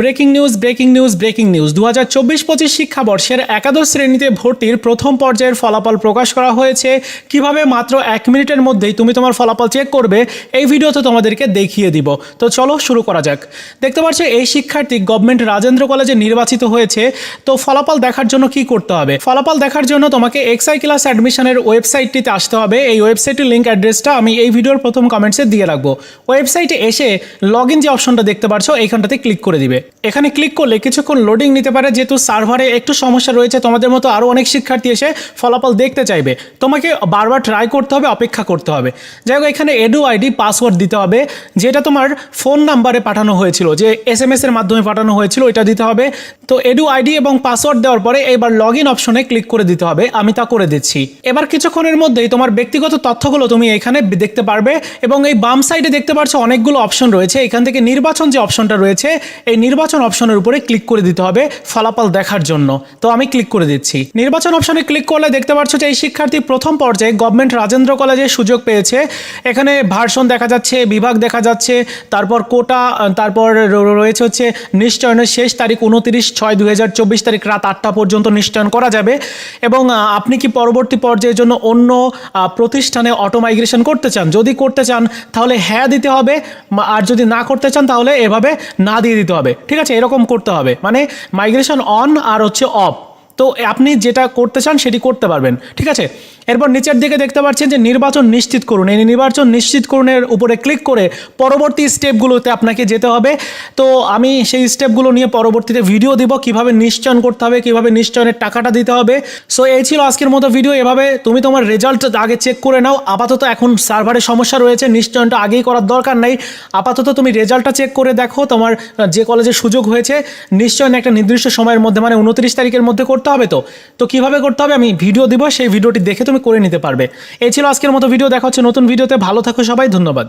Breaking news 2024-25 শিক্ষাবর্ষের একাদশ শ্রেণীতে ভর্তির প্রথম পর্যায়ের ফলাফল প্রকাশ করা হয়েছে। কিভাবে মাত্র 1 মিনিটের মধ্যেই তুমি তোমার ফলাফল চেক করবে এই ভিডিওতে তোমাদেরকে দেখিয়ে দিব। তো চলো শুরু করা যাক। দেখতে পাচ্ছ এই শিক্ষার্থী গভর্নমেন্ট রাজেন্দ্র কলেজে নির্বাচিত হয়েছে। তো ফলাফল দেখার জন্য কি করতে হবে? ফলাফল দেখার জন্য তোমাকে এক্সআই ক্লাস অ্যাডমিশনের ওয়েবসাইটটিতে আসতে হবে। এই ওয়েবসাইটের লিঙ্ক অ্যাড্রেসটা আমি এই ভিডিওর প্রথম কমেন্টসে দিয়ে রাখবো। ওয়েবসাইটে এসে লগ ইন যে অপশনটা দেখতে পাচ্ছ এইখানটাতে ক্লিক করে দিবে। এখানে ক্লিক করলে কিছুক্ষণ লোডিং নিতে পারে, যেহেতু সার্ভারে একটু সমস্যা রয়েছে। তোমাদের মতো আরও অনেক শিক্ষার্থী এসে ফলাফল দেখতে চাইবে, তোমাকে বারবার ট্রাই করতে হবে, অপেক্ষা করতে হবে। যাই হোক, এখানে এডু আইডি পাসওয়ার্ড দিতে হবে, যেটা তোমার ফোন নাম্বারে পাঠানো হয়েছিল, যে SMS এর মাধ্যমে পাঠানো হয়েছিল, এটা দিতে হবে। তো এডু আইডি এবং পাসওয়ার্ড দেওয়ার পরে এবার লগ ইন অপশনে ক্লিক করে দিতে হবে। আমি তা করে দিচ্ছি। এবার কিছুক্ষণের মধ্যেই তোমার ব্যক্তিগত তথ্যগুলো তুমি এখানে দেখতে পারবে এবং এই বাম সাইডে দেখতে পাচ্ছ অনেকগুলো অপশন রয়েছে। এখান থেকে নির্বাচন যে অপশনটা রয়েছে, এই নির্বাচন অপশনের উপরে ক্লিক করে দিতে হবে ফলাফল দেখার জন্য। তো আমি ক্লিক করে দিচ্ছি। নির্বাচন অপশনে ক্লিক করলে দেখতে পাচ্ছ যে এই শিক্ষার্থী প্রথম পর্যায়ে গভর্নমেন্ট রাজেন্দ্র কলেজে সুযোগ পেয়েছে। এখানে ভার্সন দেখা যাচ্ছে, বিভাগ দেখা যাচ্ছে, তারপর কোটা, তারপর রয়েছে হচ্ছে নিশ্চয়নের শেষ তারিখ 29/6/2024 তারিখ রাত 8টা পর্যন্ত নিশ্চয়ন করা যাবে। এবং আপনি কি পরবর্তী পর্যায়ের জন্য অন্য প্রতিষ্ঠানে অটো মাইগ্রেশন করতে চান? যদি করতে চান তাহলে হ্যাঁ দিতে হবে, আর যদি না করতে চান তাহলে এভাবে না দিয়ে দিতে হবে। ঠিক আছে, এরকম করতে হবে, মানে মাইগ্রেশন অন আর হচ্ছে অফ। তো আপনি যেটা করতে চান সেটি করতে পারবেন। ঠিক আছে, এরপর নিচের দিকে দেখতে পাচ্ছেন যে নির্বাচন নিশ্চিত করুন। এই নির্বাচন নিশ্চিত করুনের উপরে ক্লিক করে পরবর্তী স্টেপগুলোতে আপনাকে যেতে হবে। তো আমি সেই স্টেপগুলো নিয়ে পরবর্তীতে ভিডিও দিব, কিভাবে নিশ্চয়ন করতে হবে, কিভাবে নিশ্চয়নের টাকাটা দিতে হবে। সো এই ছিল আজকের মতো ভিডিও। এভাবে তুমি তোমার রেজাল্ট আগে চেক করে নাও। আপাতত এখন সার্ভারে সমস্যা রয়েছে, নিশ্চয়নটা আগেই করার দরকার নেই। আপাতত তুমি রেজাল্টটা চেক করে দেখো, তোমার যে কলেজে সুযোগ হয়েছে নিশ্চয়ন একটা নির্দিষ্ট সময়ের মধ্যে, মানে 29 তারিখের মধ্যে করতে হবে। তো কিভাবে করতে হবে আমি ভিডিও দিব, সেই ভিডিওটি দেখে তুমি করে নিতে পারবে। এই ছিল আজকের মতো ভিডিও। দেখা হচ্ছে নতুন ভিডিওতে। ভালো থাকো সবাই, ধন্যবাদ।